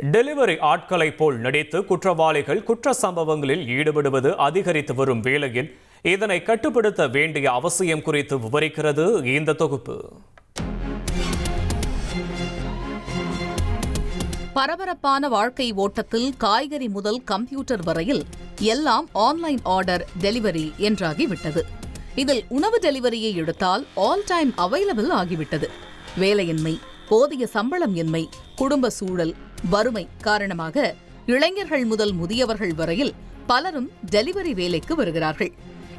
Delivery ஆட்களை போல் நடித்து குற்றவாளிகள் குற்ற சம்பவங்களில் ஈடுபடுவது அதிகரித்து வரும் வேளையில் இதனை கட்டுப்படுத்த வேண்டிய அவசியம் குறித்து விவரிக்கிறது இந்த தொகுப்பு. பரபரப்பான வாழ்க்கை ஓட்டத்தில் காய்கறி முதல் கம்ப்யூட்டர் வரையில் எல்லாம் ஆன்லைன் ஆர்டர் டெலிவரி என்றாகிவிட்டது. இதில் உணவு டெலிவரியை எடுத்தால் ஆல் டைம் அவைலபிள் ஆகிவிட்டது. வேலையின்மை, போதிய சம்பளம் இன்மை, குடும்ப சூழல், வறுமை காரணமாக இளைஞர்கள் முதல் முதியவர்கள் வரையில் பலரும் டெலிவரி வேலைக்கு வருகிறார்கள்.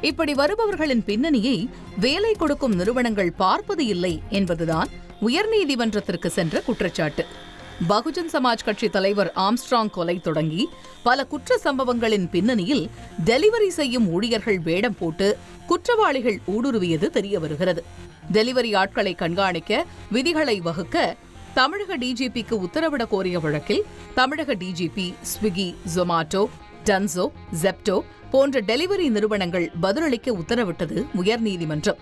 இப்படி வருபவர்களின் பின்னணியை வேலை கொடுக்கும் நிறுவனங்கள் பார்ப்பது இல்லை என்பதுதான் உயர்நீதிமன்றத்திற்கு சென்ற குற்றச்சாட்டு. பகுஜன் சமாஜ் கட்சி தலைவர் ஆம்ஸ்ட்ராங் கொலை தொடங்கி பல குற்ற சம்பவங்களின் பின்னணியில் டெலிவரி செய்யும் ஊழியர்கள் வேடம் போட்டு குற்றவாளிகள் ஊடுருவியது தெரிய வருகிறது. டெலிவரி ஆட்களை கண்காணிக்க விதிகளை வகுக்க தமிழக டிஜிபிக்கு உத்தரவிட கோரிய வழக்கில் தமிழக டிஜிபி ஸ்விக்கி, ஜொமாட்டோ, டன்சோ, ஜெப்டோ போன்ற டெலிவரி நிறுவனங்கள் பதிலளிக்க உத்தரவிட்டது உயர்நீதிமன்றம்.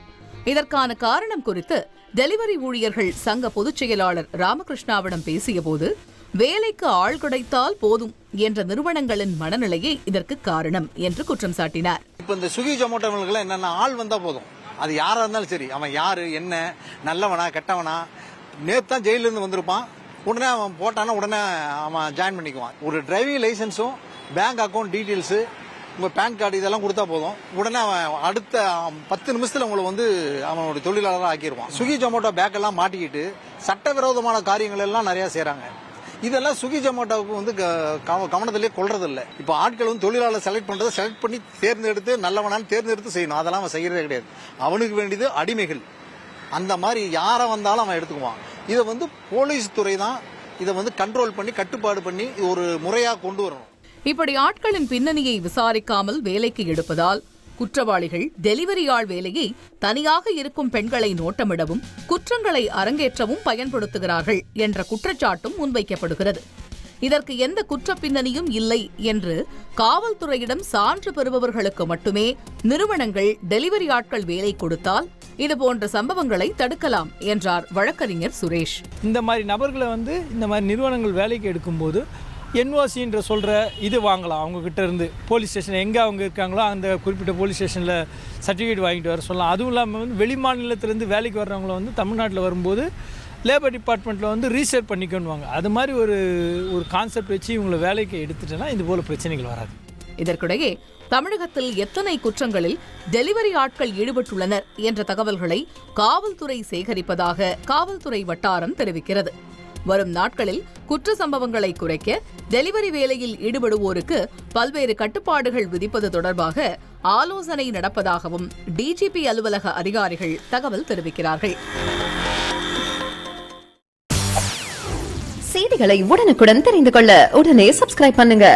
இதற்கான காரணம் குறித்து டெலிவரி ஊழியர்கள் சங்க பொதுச் செயலாளர் ராமகிருஷ்ணாவிடம் பேசியபோது, வேலைக்கு ஆள் கிடைத்தால் போதும் என்ற நிறுவனங்களின் மனநிலையே இதற்கு காரணம் என்று குற்றம் சாட்டினார். இப்ப இந்த ஸ்விக்கி, ஜொமாட்டோங்களுக்கு என்னென்ன ஆள் வந்தா போதும், அது யாரா இருந்தாலும் சரி, அவன் யாரு, என்ன, நல்லவனா கெட்டவனா, நேற்று தான் ஜெயிலிருந்து வந்திருப்பான், உடனே அவன் போட்டானா உடனே அவன் ஜாயின் பண்ணிக்குவான். ஒரு டிரைவிங் லைசன்ஸும் பேங்க் அக்கௌண்ட் டீட்டெயில்ஸு, உங்கள் பேன் கார்டு இதெல்லாம் கொடுத்தா போதும், உடனே அவன் அடுத்த 10 நிமிஷத்தில் உங்களை அவனோட தொழிலாளராக ஆக்கிடுவான். ஸ்விக்கி, ஜொமேட்டோ பேக்கெல்லாம் மாட்டிக்கிட்டு சட்டவிரோதமான காரியங்கள் எல்லாம் நிறையா செய்கிறாங்க. இதெல்லாம் ஸ்விக்கி, ஜொமேட்டோவுக்கு கவனத்திலே கொள்றதில்லை. இப்போ ஆட்கள் தொழிலாளர் செலக்ட் பண்ணுறதை செலக்ட் பண்ணி தேர்ந்தெடுத்து நல்லவனான்னு தேர்ந்தெடுத்து செய்யணும். அதெல்லாம் அவன் செய்யறதே கிடையாது. அவனுக்கு வேண்டியது அடிமைகள். அந்த மாதிரி யாரை வந்தாலும் அவன் எடுத்துக்குவான். இதை போலீஸ் துறை தான் இதை கண்ட்ரோல் பண்ணி கட்டுப்பாடு பண்ணி ஒரு முறையாக கொண்டு வரணும். இப்படி ஆட்களின் பின்னணியை விசாரிக்காமல் வேலைக்கு எடுப்பதால் குற்றவாளிகள் டெலிவரி ஆள் வேலையை தனியாக இருக்கும் பெண்களை நோட்டமிடவும் குற்றங்களை அரங்கேற்றவும் பயன்படுத்துகிறார்கள் என்ற குற்றச்சாட்டும் முன்வைக்கப்படுகிறது. இதற்கு எந்த குற்ற பின்னணியும் இல்லை என்று காவல்துறையிடம் சான்று பெறுபவர்களுக்கு மட்டுமே நிறுவனங்கள் டெலிவரி ஆட்கள் வேலை கொடுத்தால் இதுபோன்ற சம்பவங்களை தடுக்கலாம் என்றார் வழக்கறிஞர் சுரேஷ். இந்த மாதிரி நபர்களை இந்த மாதிரி நிறுவனங்கள் வேலைக்கு எடுக்கும்போது என்ஓசின்ற சொல்கிற இது வாங்கலாம். அவங்கக்கிட்ட இருந்து போலீஸ் ஸ்டேஷன் எங்கே அவங்க இருக்காங்களோ அந்த குறிப்பிட்ட போலீஸ் ஸ்டேஷனில் சர்டிஃபிகேட் வாங்கிட்டு வர சொல்லலாம். அதுவும் இல்லாமல் வெளி மாநிலத்திலேருந்து வேலைக்கு வர்றவங்கள தமிழ்நாட்டில் வரும்போது லேபர் டிபார்ட்மெண்ட்டில் ரீசர்ச் பண்ணிக்கணுவாங்க. அது மாதிரி ஒரு கான்செப்ட் வச்சு இவங்களை வேலைக்கு எடுத்துட்டேன்னா இது போல பிரச்சனைகள் வராது. இதற்கிடையே தமிழகத்தில் எத்தனை குற்றங்களில் டெலிவரி ஆட்கள் ஈடுபட்டுள்ளனர் என்ற தகவல்களை காவல்துறை சேகரிப்பதாக காவல்துறை வட்டாரம் தெரிவிக்கிறது. வரும் நாட்களில் குற்ற சம்பவங்களை குறைக்க டெலிவரி வேலையில் ஈடுபடுவோருக்கு பல்வேறு கட்டுப்பாடுகள் விதிப்பது தொடர்பாக ஆலோசனை நடப்பதாகவும் டிஜிபி அலுவலக அதிகாரிகள் தகவல் தெரிவிக்கிறார்கள். செய்திகளை உடனுக்குடன் தெரிந்து கொள்ள உடனே சப்ஸ்கிரைப் பண்ணுங்க.